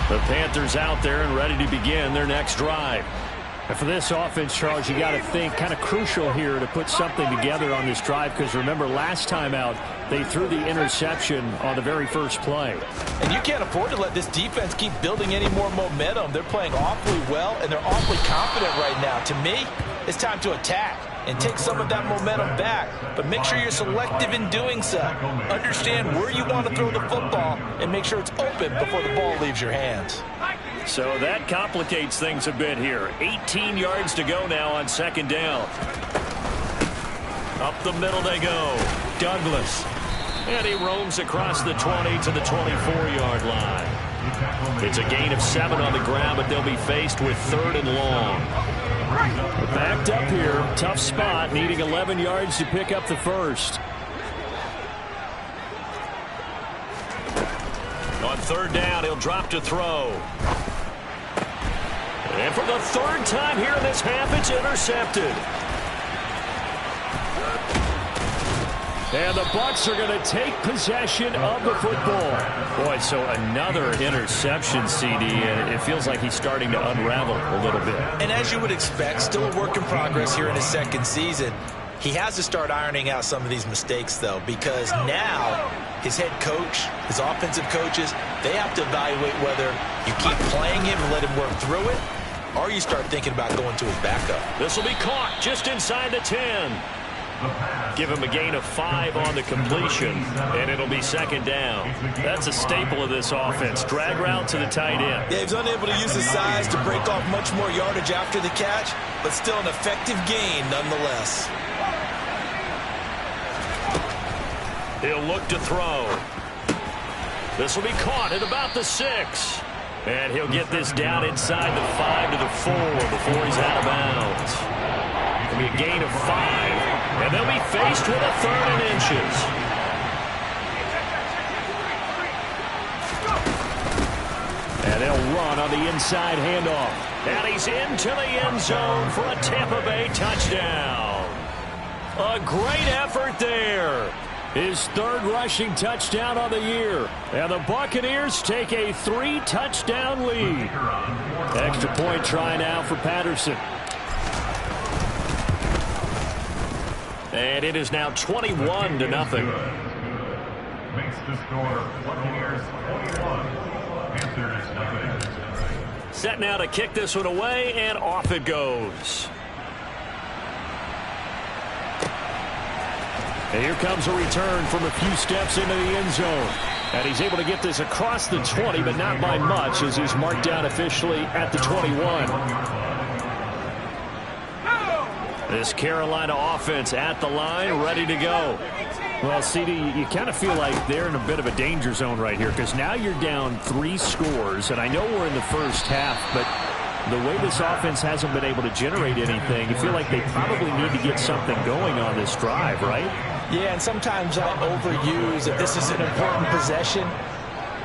The Panthers out there and ready to begin their next drive. And for this offense, Charles, you got to think kind of crucial here to put something together on this drive, because remember last time out they threw the interception on the very first play. And you can't afford to let this defense keep building any more momentum. They're playing awfully well, and they're awfully confident right now. To me, it's time to attack and take some of that momentum back. But make sure you're selective in doing so. Understand where you want to throw the football and make sure it's open before the ball leaves your hands. So that complicates things a bit here. 18 yards to go now on second down. Up the middle they go. Douglas. And he roams across the 20 to the 24-yard line. It's a gain of 7 on the ground, but they'll be faced with 3rd and long. Backed up here. Tough spot. Needing 11 yards to pick up the first. On 3rd down, he'll drop to throw. And for the 3rd time here in this half, it's intercepted. And the Bucs are going to take possession of the football. Boy, so another interception, CD, and it feels like he's starting to unravel a little bit. And as you would expect, still a work in progress here in his second season. He has to start ironing out some of these mistakes, though, because now his head coach, his offensive coaches, they have to evaluate whether you keep playing him and let him work through it, or you start thinking about going to his backup. This will be caught just inside the 10. Give him a gain of 5 on the completion, and it'll be 2nd down. That's a staple of this offense. Drag route to the tight end. Yeah, he's unable to use his size to break off much more yardage after the catch, but still an effective gain nonetheless. He'll look to throw. This will be caught at about the 6. And he'll get this down inside the 5 to the 4 before he's out of bounds. It'll be a gain of 5. And they'll be faced with a 3rd and inches. And they'll run on the inside handoff. And he's into the end zone for a Tampa Bay touchdown. A great effort there. His 3rd rushing touchdown on the year. And the Buccaneers take a 3-touchdown lead. Extra point try now for Patterson. And it is now 21-0. Makes the score Buccaneers 21, Panthers nothing. Set now to kick this one away, and off it goes. And here comes a return from a few steps into the end zone. And he's able to get this across the 20, but not by much, as he's marked down officially at the 21. This Carolina offense at the line, ready to go. Well, CD, you kind of feel like they're in a bit of a danger zone right here, because now you're down 3 scores, and I know we're in the first half, but the way this offense hasn't been able to generate anything, you feel like they probably need to get something going on this drive, right? Yeah, and sometimes I overuse that this is an important possession.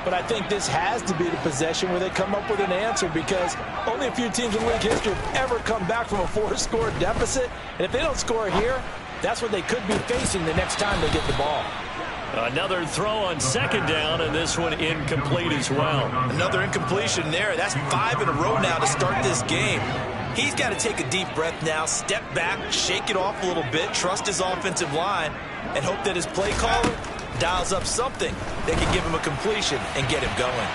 But I think this has to be the possession where they come up with an answer, because only a few teams in league history have ever come back from a 4-score deficit. And if they don't score here, that's what they could be facing the next time they get the ball. Another throw on 2nd down, and this one incomplete as well. Another incompletion there. That's 5 in a row now to start this game. He's got to take a deep breath now, step back, shake it off a little bit, trust his offensive line, and hope that his play caller dials up something that can give him a completion and get him going.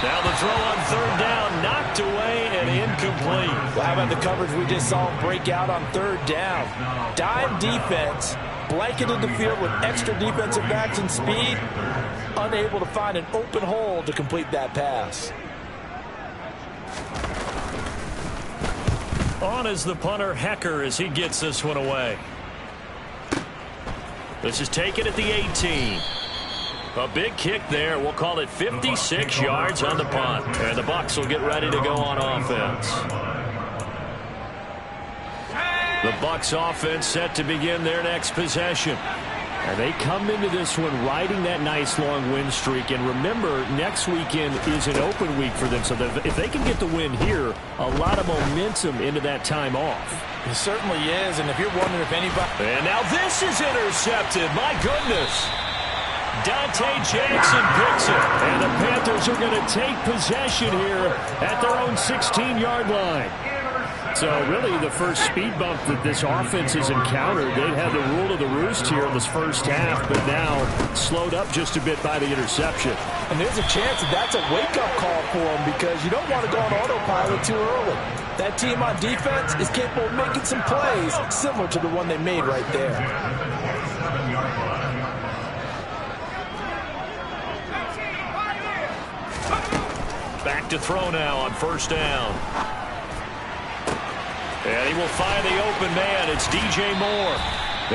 Now the throw on 3rd down, knocked away and incomplete. Well, how about the coverage we just saw break out on 3rd down? Dime defense, blanketed the field with extra defensive backs and speed, unable to find an open hole to complete that pass. On is the punter, Hecker, as he gets this one away. This is taken at the 18. A big kick there. We'll call it 56 yards on the punt. And the Bucs will get ready to go on offense. The Bucs offense set to begin their next possession. And they come into this one riding that nice long win streak. And remember, next weekend is an open week for them. So if they can get the win here, a lot of momentum into that time off. It certainly is. And if you're wondering if anybody... And now this is intercepted. My goodness. Dante Jackson picks it. And the Panthers are going to take possession here at their own 16-yard line. So really the first speed bump that this offense has encountered, they've had the rule of the roost here in this first half, but now slowed up just a bit by the interception. And there's a chance that that's a wake-up call for them because you don't want to go on autopilot too early. That team on defense is capable of making some plays similar to the one they made right there. Back to throw now on first down. And he will find the open man. It's DJ Moore.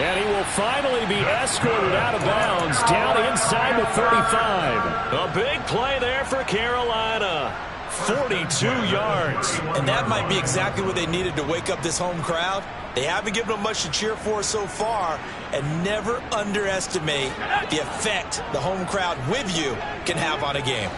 And he will finally be escorted out of bounds down inside the 35. A big play there for Carolina. 42 yards. And that might be exactly what they needed to wake up this home crowd. They haven't given them much to cheer for so far, and never underestimate the effect the home crowd with you can have on a game.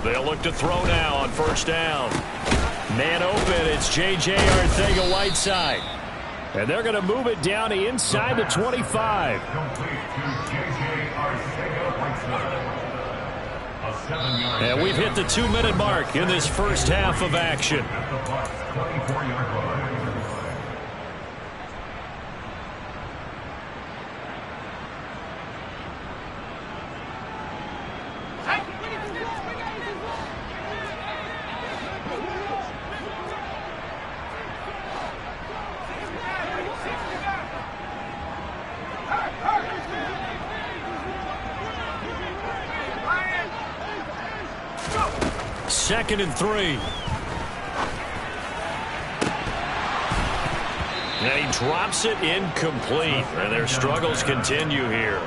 They'll look to throw now on first down. Man open, it's J.J. Arcega-Whiteside. And they're going to move it down to inside the 25. And we've hit the 2-minute mark in this first half of action. Second and 3. And he drops it incomplete. And their struggles continue here.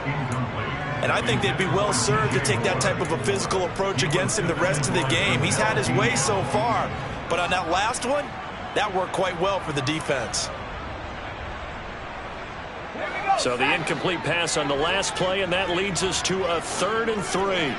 And I think they'd be well served to take that type of a physical approach against him the rest of the game. He's had his way so far. But on that last one, that worked quite well for the defense. So the incomplete pass on the last play, and that leads us to a 3rd and 3.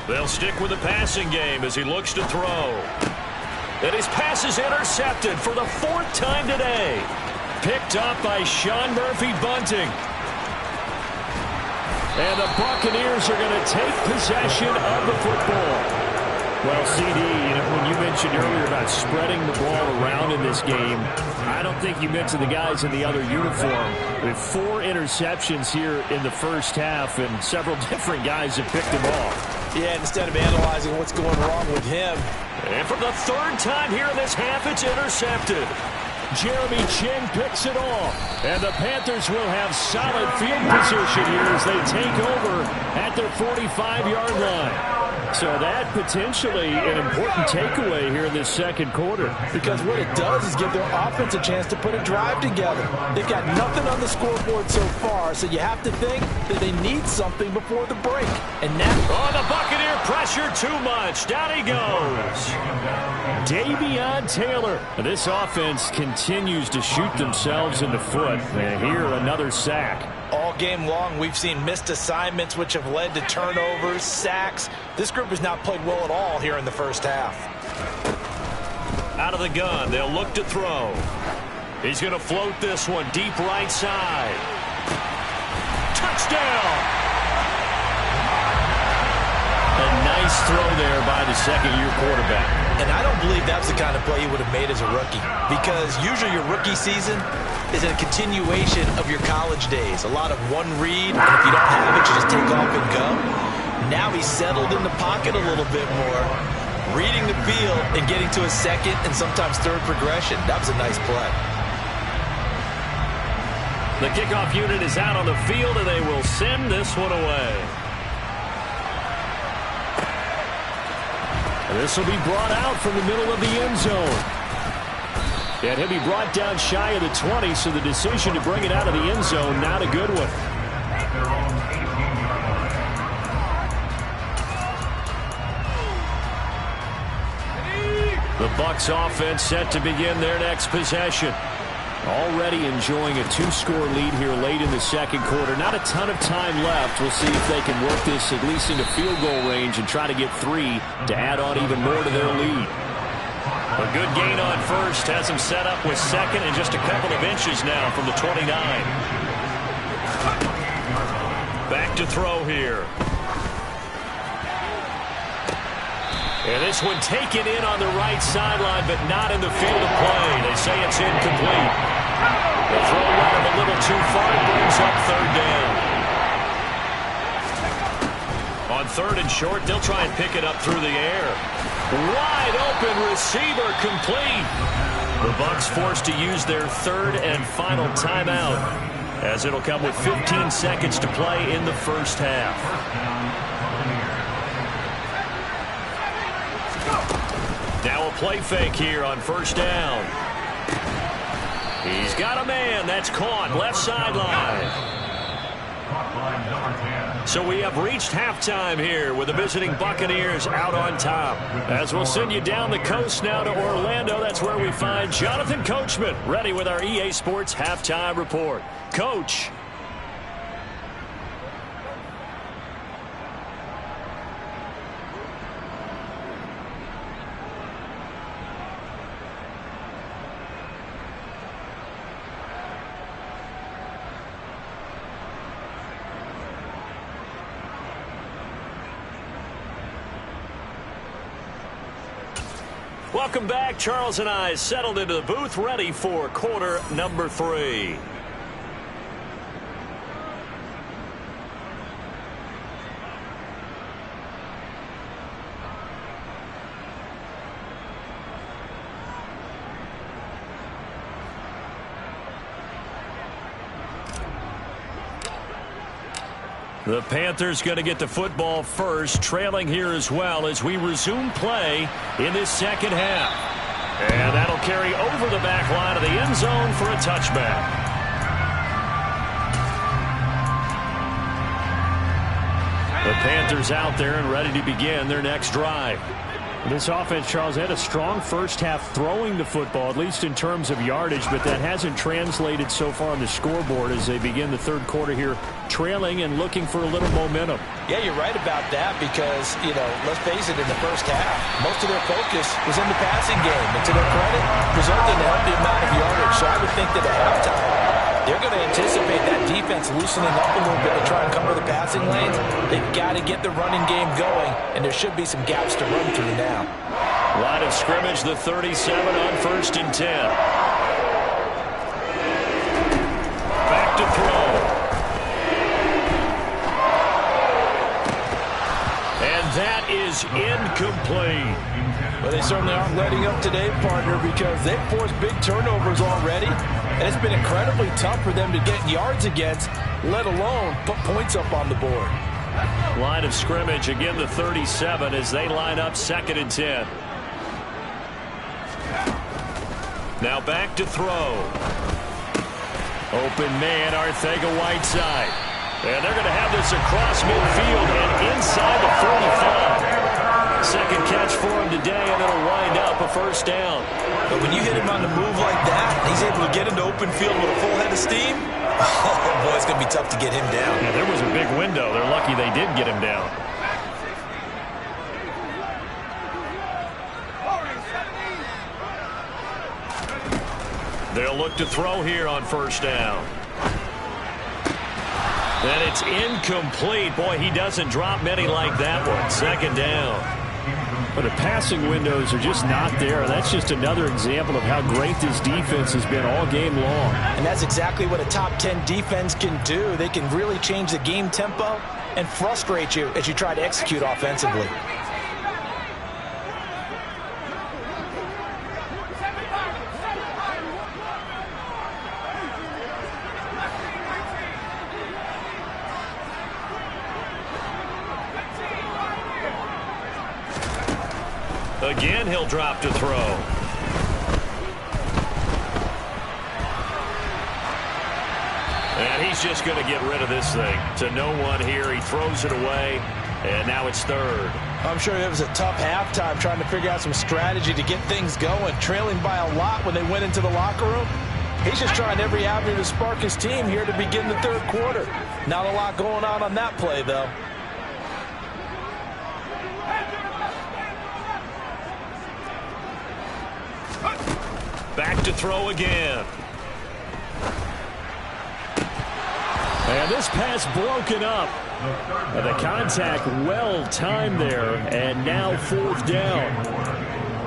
They'll stick with the passing game as he looks to throw. And his pass is intercepted for the 4th time today. Picked up by Sean Murphy-Bunting. And the Buccaneers are going to take possession of the football. Well, CD, when you mentioned earlier about spreading the ball around in this game, I don't think you mentioned the guys in the other uniform. With 4 interceptions here in the first half, and several different guys have picked them off. Yeah, instead of analyzing what's going wrong with him. And for the 3rd time here in this half, it's intercepted. Jeremy Chinn picks it off. And the Panthers will have solid field position here as they take over at their 45-yard line. So that potentially an important takeaway here in this second quarter. Because what it does is give their offense a chance to put a drive together. They've got nothing on the scoreboard so far, so you have to think that they need something before the break. And now... Oh, the Buccaneer pressure too much. Down he goes. Davion Taylor. This offense continues to shoot themselves in the foot. And here, another sack. All game long, we've seen missed assignments which have led to turnovers, sacks. This group has not played well at all here in the first half. Out of the gun, they'll look to throw. He's going to float this one deep right side. Touchdown! A nice throw there by the second-year quarterback. And I don't believe that's the kind of play he would have made as a rookie. Because usually your rookie season is a continuation of your college days. A lot of one read, and if you don't have it, you just take off and go. Now he's settled in the pocket a little bit more, reading the field and getting to a second and sometimes third progression. That was a nice play. The kickoff unit is out on the field, and they will send this one away. This will be brought out from the middle of the end zone. And he'll be brought down shy of the 20, so the decision to bring it out of the end zone, not a good one. At their own 18-yard line. The Bucs offense set to begin their next possession. Already enjoying a 2-score lead here late in the second quarter. Not a ton of time left. We'll see if they can work this at least into field goal range and try to get 3 to add on even more to their lead. A good gain on first has him set up with second and just a couple of inches now from the 29. Back to throw here. And this one taken in on the right sideline, but not in the field of play. They say it's incomplete. The throw went a little too far. It brings up third down. On third and short, they'll try and pick it up through the air. Wide open receiver, complete. The Bucs forced to use their third and final timeout, as it'll come with 15 seconds to play in the first half. Now a play fake here on first down. He's got a man. That's caught. Left sideline. So we have reached halftime here with the visiting Buccaneers out on top. As we'll send you down the coast now to Orlando, that's where we find Jonathan Coachman ready with our EA Sports halftime report. Coach. Welcome back. Charles and I settled into the booth, ready for quarter number 3. The Panthers going to get the football first, trailing here as well as we resume play in this second half. And that'll carry over the back line of the end zone for a touchback. The Panthers out there and ready to begin their next drive. This offense, Charles, had a strong first half throwing the football, at least in terms of yardage, but that hasn't translated so far on the scoreboard as they begin the third quarter here, trailing and looking for a little momentum. Yeah, you're right about that because, let's face it, in the first half, most of their focus was in the passing game. And to their credit, resulted in a healthy amount of yardage. So I would think that at halftime, they're going to anticipate that defense loosening up a little bit to try and cover the passing lanes. They've got to get the running game going, and there should be some gaps to run through now. Line of scrimmage, the 37 on first and 10. Back to throw. And that is incomplete. Well, they certainly aren't letting up today, partner, because they've forced big turnovers already. And it's been incredibly tough for them to get yards against, let alone put points up on the board. Line of scrimmage, again the 37 as they line up second and 10. Now back to throw. Open man, Arcega-Whiteside. And they're going to have this across midfield and inside the 45. Second catch for him today, and it'll wind up a first down. But when you hit him on the move like that, he's able to get into open field with a full head of steam. Oh, boy, it's going to be tough to get him down. Yeah, there was a big window. They're lucky they did get him down. They'll look to throw here on first down. And it's incomplete. Boy, he doesn't drop many like that one. Second down. But the passing windows are just not there. That's just another example of how great this defense has been all game long. And that's exactly what a top 10 defense can do. They can really change the game tempo and frustrate you as you try to execute offensively. Again, he'll drop to throw. And he's just going to get rid of this thing. To no one here. He throws it away, and now it's third. I'm sure it was a tough halftime trying to figure out some strategy to get things going, trailing by a lot when they went into the locker room. He's just trying every avenue to spark his team here to begin the third quarter. Not a lot going on that play, though. Back to throw again. And this pass broken up. And the contact well timed there. And now fourth down.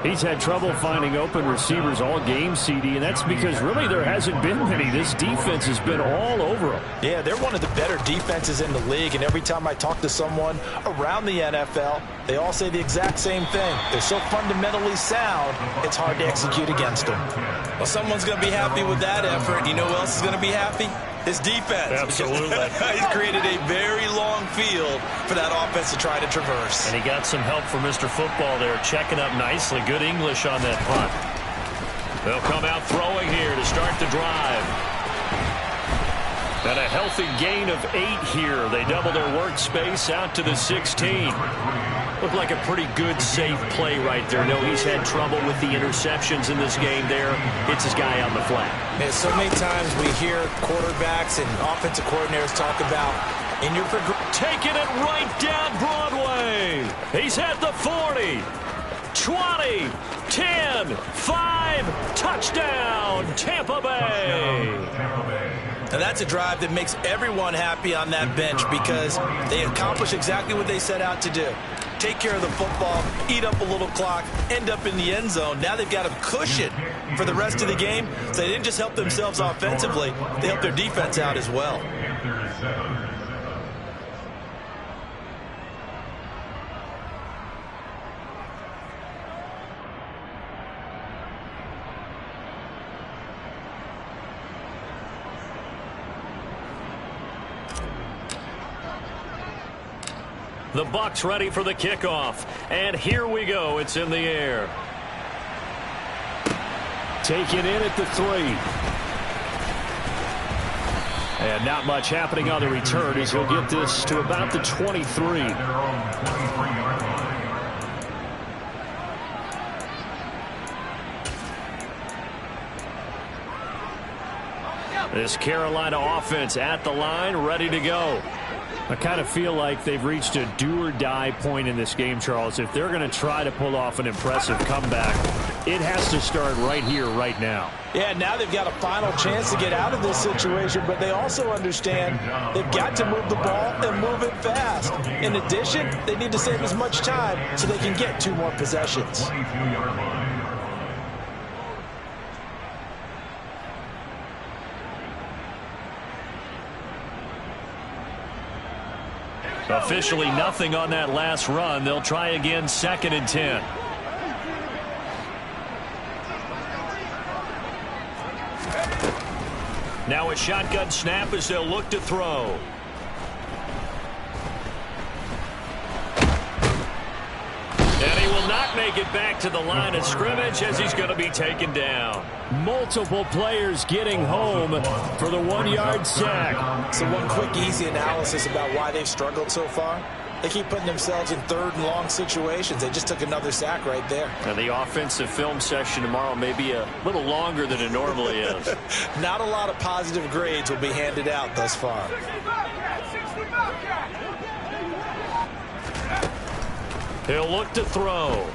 He's had trouble finding open receivers all game, CD, and that's because really there hasn't been many. This defense has been all over him. Yeah, they're one of the better defenses in the league, and every time I talk to someone around the NFL, they all say the exact same thing. They're so fundamentally sound, it's hard to execute against them. Well, someone's going to be happy with that effort. You know who else is going to be happy? His defense. Absolutely. He's created a very long field for that offense to try to traverse. And he got some help from Mr. Football there, checking up nicely. Good English on that punt. They'll come out throwing here to start the drive. And a healthy gain of 8 here. They double their workspace out to the 16. Looked like a pretty good, safe play right there. No, he's had trouble with the interceptions in this game there. Hits his guy on the flat. Man, so many times we hear quarterbacks and offensive coordinators talk about in your taking it right down Broadway. He's had the 40, 20, 10, 5, touchdown, Tampa Bay. And that's a drive that makes everyone happy on that bench because they accomplish exactly what they set out to do. Take care of the football, eat up a little clock, end up in the end zone. Now they've got a cushion for the rest of the game. So they didn't just help themselves offensively, they helped their defense out as well. The Bucs ready for the kickoff. And here we go. It's in the air. Taken in at the 3. And not much happening on the return as he'll get this to about the 23. This Carolina offense at the line, ready to go. I kind of feel like they've reached a do-or-die point in this game, Charles. If they're going to try to pull off an impressive comeback, it has to start right here, right now. Yeah, now they've got a final chance to get out of this situation, but they also understand they've got to move the ball and move it fast. In addition, they need to save as much time so they can get 2 more possessions. Officially nothing on that last run. They'll try again, 2nd and 10. Now a shotgun snap as they'll look to throw. And he will not make it back to the line of scrimmage as he's going to be taken down. Multiple players getting home for the 1-yard sack. So one quick, easy analysis about why they've struggled so far. They keep putting themselves in 3rd and long situations. They just took another sack right there. And the offensive film session tomorrow may be a little longer than it normally is. Not a lot of positive grades will be handed out thus far. He'll look to throw.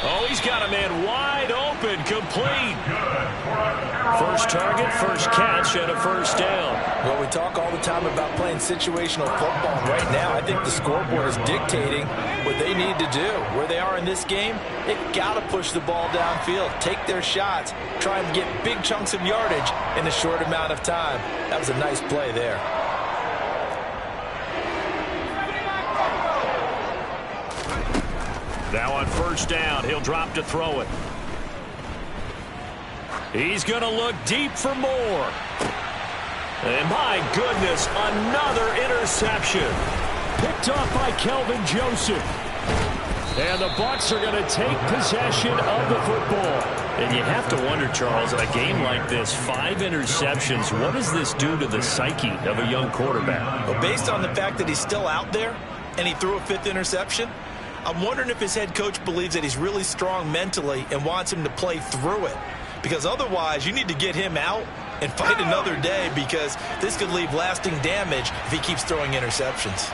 Oh, he's got a man wide open, complete. First target, first catch, and a first down. Well, we talk all the time about playing situational football. Right now, I think the scoreboard is dictating what they need to do. Where they are in this game, they've got to push the ball downfield, take their shots, try and get big chunks of yardage in a short amount of time. That was a nice play there. Now on first down, he'll drop to throw it. He's going to look deep for more. And my goodness, another interception. Picked off by Kelvin Joseph. And the Bucs are going to take possession of the football. And you have to wonder, Charles, in a game like this, 5 interceptions, what does this do to the psyche of a young quarterback? Well, based on the fact that he's still out there and he threw a 5th interception, I'm wondering if his head coach believes that he's really strong mentally and wants him to play through it. Because otherwise, you need to get him out and fight another day, because this could leave lasting damage if he keeps throwing interceptions.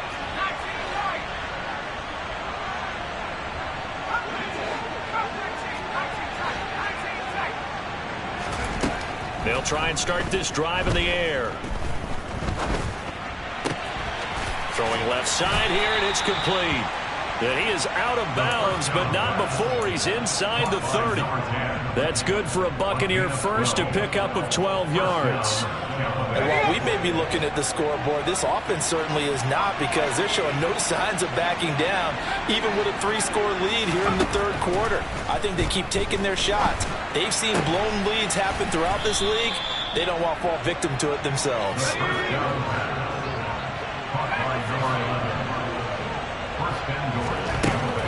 They'll try and start this drive in the air. Throwing left side here, and it's complete. And he is out of bounds, but not before he's inside the 30. That's good for a Buccaneer first, to pick up of 12 yards. And while we may be looking at the scoreboard, this offense certainly is not, because they're showing no signs of backing down, even with a 3-score lead here in the 3rd quarter. I think they keep taking their shots. They've seen blown leads happen throughout this league. They don't want to fall victim to it themselves.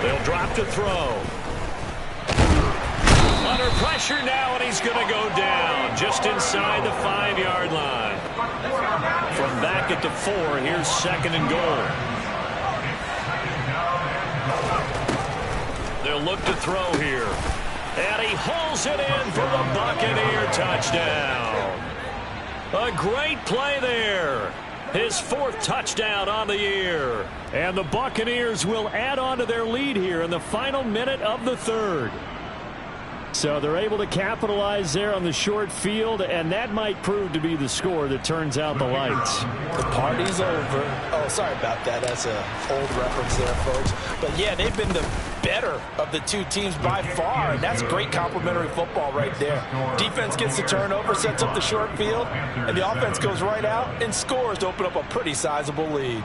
They'll drop to throw. Under pressure now, and he's going to go down just inside the 5-yard line. From back at the 4, here's 2nd and goal. They'll look to throw here. And he hauls it in for the Buccaneer touchdown. A great play there. His 4th touchdown on the year. And the Buccaneers will add on to their lead here in the final minute of the 3rd. So they're able to capitalize there on the short field, and that might prove to be the score that turns out the lights. The party's over. Oh, sorry about that. That's an old reference there, folks. But, yeah, they've been the better of the two teams by far, and that's great complimentary football right there. Defense gets the turnover, sets up the short field, and the offense goes right out and scores to open up a pretty sizable lead.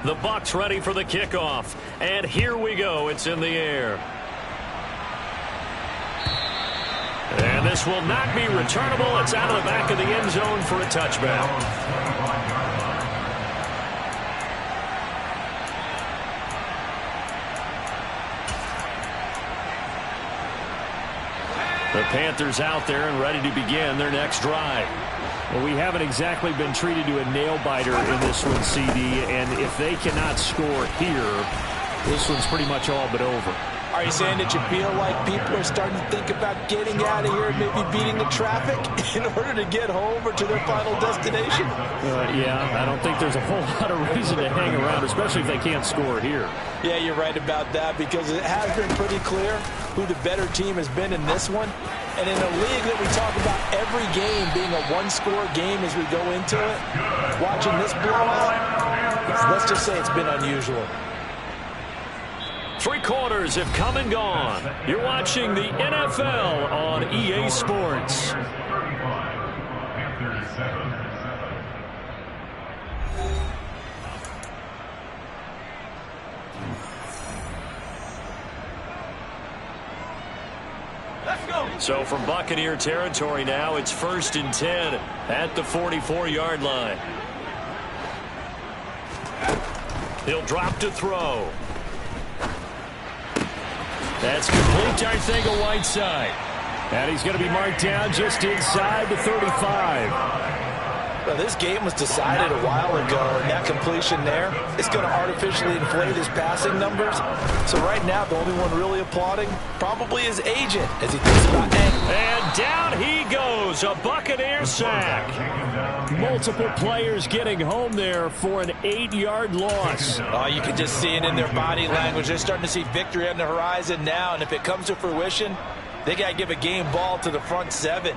The Bucs ready for the kickoff. And here we go. It's in the air. And this will not be returnable. It's out of the back of the end zone for a touchback. The Panthers out there and ready to begin their next drive. Well, we haven't exactly been treated to a nail-biter in this one, CD, and if they cannot score here, this one's pretty much all but over. Are you saying that you feel like people are starting to think about getting out of here and maybe beating the traffic in order to get home or to their final destination? Yeah, I don't think there's a whole lot of reason to hang around, especially if they can't score here. Yeah, you're right about that, because it has been pretty clear who the better team has been in this one. And in a league that we talk about every game being a one-score game as we go into it, watching this blowout, let's just say it's been unusual. 3 quarters have come and gone. You're watching the NFL on EA Sports. So from Buccaneer territory now, it's 1st and 10 at the 44-yard line. He'll drop to throw. That's complete to Arcega-Whiteside. And he's going to be marked down just inside the 35. Well, this game was decided a while ago, and that completion there, it's going to artificially inflate his passing numbers. So right now, the only one really applauding probably his agent as he thinks about and down he goes, a Buccaneer sack. Multiple players getting home there for an 8-yard loss. Oh, you can just see it in their body language. They're starting to see victory on the horizon now, and if it comes to fruition, they got to give a game ball to the front 7.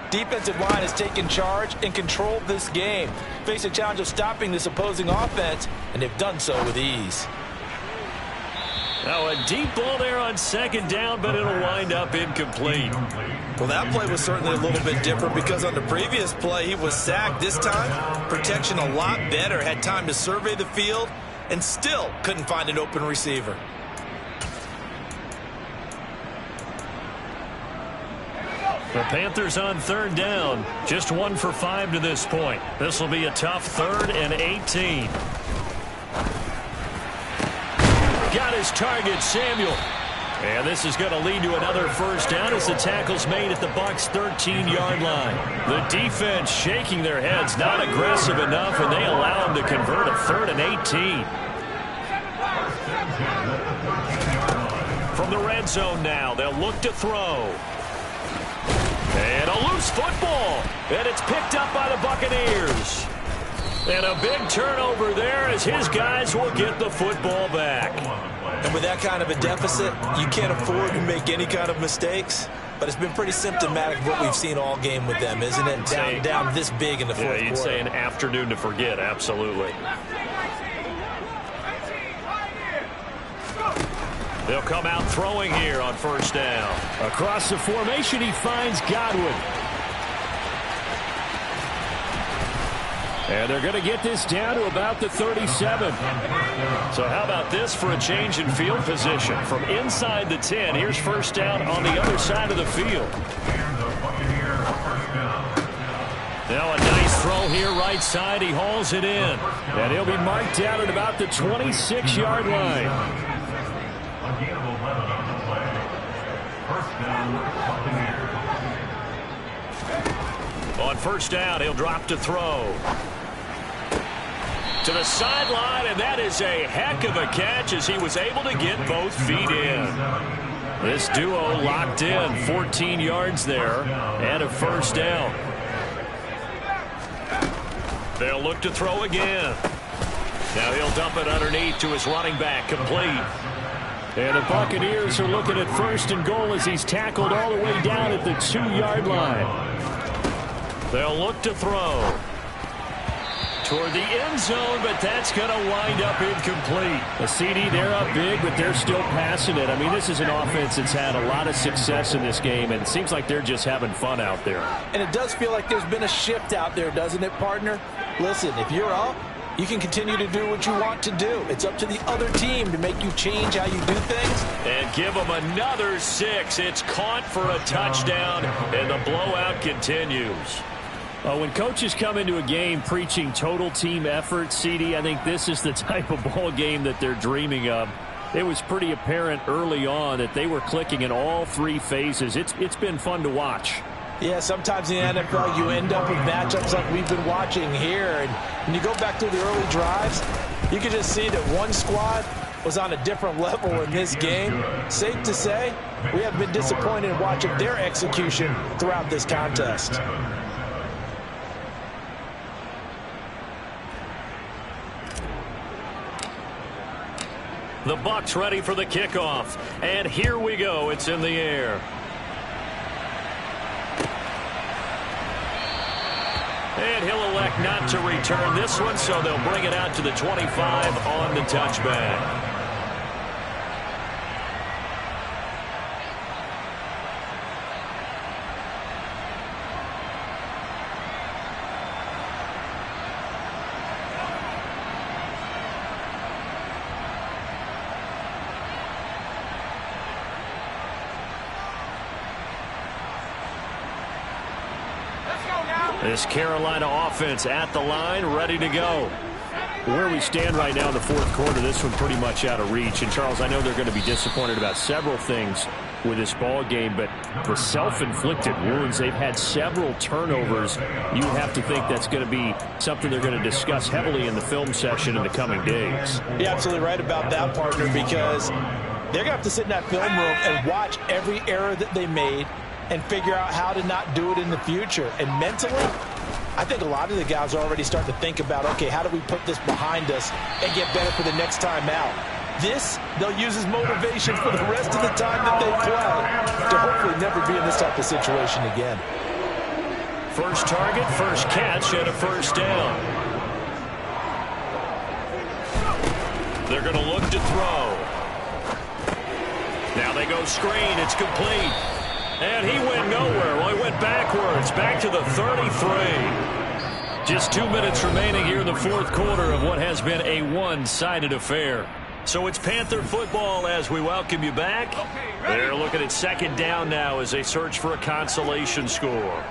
Defensive line has taken charge and controlled this game. Face a challenge of stopping this opposing offense, and they've done so with ease. Now a deep ball there on 2nd down, but it'll wind up incomplete. Well, that play was certainly a little bit different, because on the previous play he was sacked. This time, protection a lot better. Had time to survey the field and still couldn't find an open receiver. The Panthers on third down. Just 1 for 5 to this point. This will be a tough 3rd and 18. Got his target, Samuel. And this is going to lead to another first down as the tackle's made at the Bucs' 13-yard line. The defense shaking their heads, not aggressive enough, and they allow him to convert a 3rd and 18. From the red zone now, they'll look to throw. And a loose football. And it's picked up by the Buccaneers. And a big turnover there as his guys will get the football back. And with that kind of a deficit, you can't afford to make any kind of mistakes. But it's been pretty symptomatic of what we've seen all game with them, isn't it? Down this big in the fourth quarter. You'd say an afternoon to forget, absolutely. They'll come out throwing here on first down. Across the formation, he finds Godwin. And they're going to get this down to about the 37. So how about this for a change in field position? From inside the 10, here's first down on the other side of the field. Now a nice throw here right side. He hauls it in. And he'll be marked down at about the 26-yard line. On first down, he'll drop to throw. To the sideline, and that is a heck of a catch as he was able to get both feet in. This duo locked in, 14 yards there, and a first down. They'll look to throw again. Now he'll dump it underneath to his running back, complete. And the Buccaneers are looking at first and goal as he's tackled all the way down at the 2-yard line. They'll look to throw toward the end zone, but that's going to wind up incomplete. The CD, they're up big, but they're still passing it. I mean, this is an offense that's had a lot of success in this game, and it seems like they're just having fun out there. And it does feel like there's been a shift out there, doesn't it, partner? Listen, if you're up, you can continue to do what you want to do. It's up to the other team to make you change how you do things. And give them another 6. It's caught for a touchdown, and the blowout continues. When coaches come into a game preaching total team effort, CD, I think this is the type of ball game that they're dreaming of. It was pretty apparent early on that they were clicking in all 3 phases. It's been fun to watch. Yeah, sometimes in the NFL you end up with matchups like we've been watching here. And when you go back to the early drives, you can just see that one squad was on a different level in this game. Safe to say, we have been disappointed in watching their execution throughout this contest. The Bucs ready for the kickoff. And here we go. It's in the air. And he'll elect not to return this one, so they'll bring it out to the 25 on the touchback. This Carolina offense at the line, ready to go. Where we stand right now in the fourth quarter, this one pretty much out of reach. And, Charles, I know they're going to be disappointed about several things with this ball game, but the self-inflicted wounds, they've had several turnovers. You have to think that's going to be something they're going to discuss heavily in the film session in the coming days. You're absolutely right about that, partner, because they're going to have to sit in that film room and watch every error that they made and figure out how to not do it in the future. And mentally, I think a lot of the guys are already starting to think about, okay, how do we put this behind us and get better for the next time out? This, they'll use as motivation for the rest of the time that they play to hopefully never be in this type of situation again. First target, first catch, and a first down. They're going to look to throw. Now they go screen. It's complete. And he went nowhere. Well, he went backwards, back to the 33. Just 2 minutes remaining here in the fourth quarter of what has been a one-sided affair. So it's Panther football as we welcome you back. They're looking at second down now as they search for a consolation score.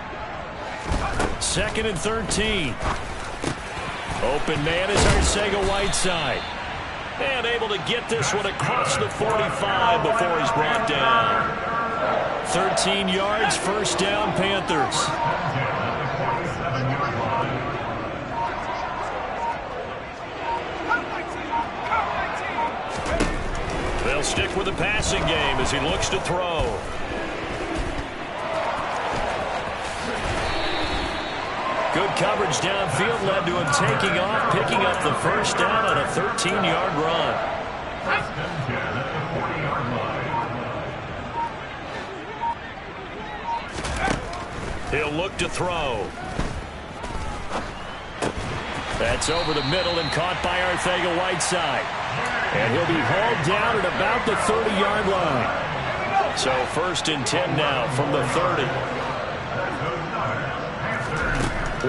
2nd and 13. Open man is Arcega-Whiteside. And able to get this one across the 45 before he's brought down. 13 yards, first down, Panthers. They'll stick with the passing game as he looks to throw. Good coverage downfield led to him taking off, picking up the first down on a 13-yard run. He'll look to throw. That's over the middle and caught by Arcega-Whiteside. And he'll be hauled down at about the 30-yard line. So 1st and 10 now from the 30.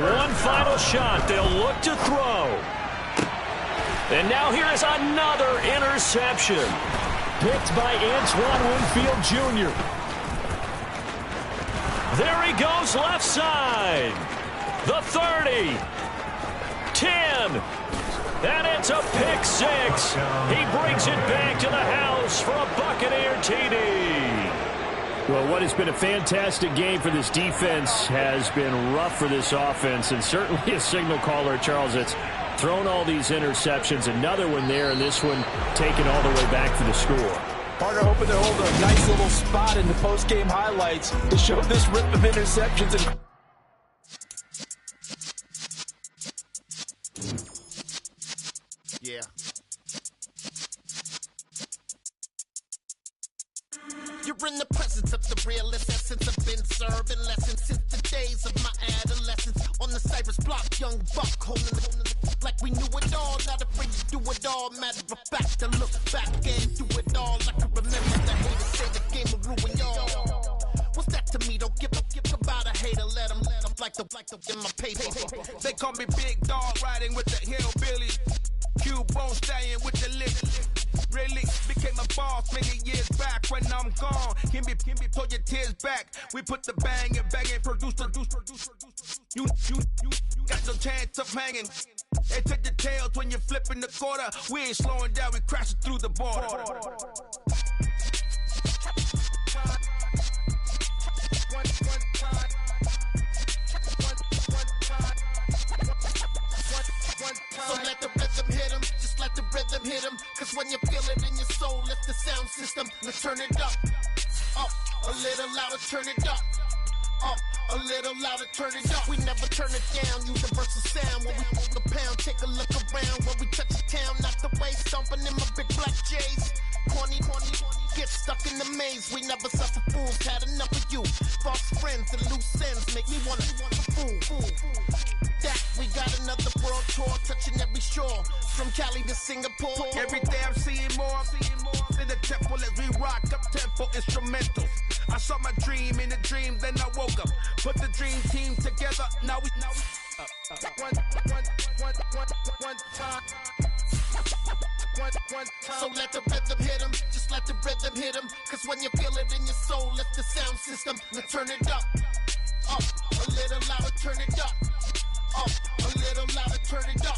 One final shot. They'll look to throw. And now here is another interception. Picked by Antoine Winfield Jr. There he goes left side. The 30. 10. And it's a pick 6. He brings it back to the house for a Buccaneer TD. Well, what has been a fantastic game for this defense has been rough for this offense, and certainly a signal caller, Charles, that's thrown all these interceptions. Another one there, and this one taken all the way back for the score. Partner hoping to hold a nice little spot in the post-game highlights to show this rip of interceptions. And yeah. You're in the presence of the realest essence. I've been serving lessons since the days of my adolescence. On the Cypress block, young buck holding it like we knew it all. Not afraid to do it all. Matter of fact, to look back and do it all. I can remember the haters say the game will ruin y'all. What's that to me? Don't give about a hater. Let them like the in my paper. They call me Big Dog, riding with the hillbillies. Q-Bone staying with the list. Really became a boss many years back. When I'm gone, can be pull your tears back. We put the bang and produce. You got no chance of hanging. They take your tails when you're flipping the quarter. We ain't slowing down, we crashing through the border. So let the rhythm hit him, just let the rhythm hit him. Cause when you feel it in your soul, lift the sound system. Let's turn it up, a little louder, turn it up, a little louder, turn it up. We never turn it down, universal sound. When we hold the pound, take a look around. When we touch the town, not the way, stomping in my big black J's. Corny, get stuck in the maze. We never suffer fools, had enough of you. False friends and loose ends make me wanna fool. That we got another world tour, touching every shore, from Cali to Singapore. Every day I'm seeing more in the temple as we rock up tempo instrumentals. I saw my dream in a dream, then I woke up. Put the dream team together, now we So let the rhythm hit him, just let the rhythm hit him. Cause when you feel it in your soul, lift the sound system. Now turn it up, a little louder, turn it up, a little louder, turn it up.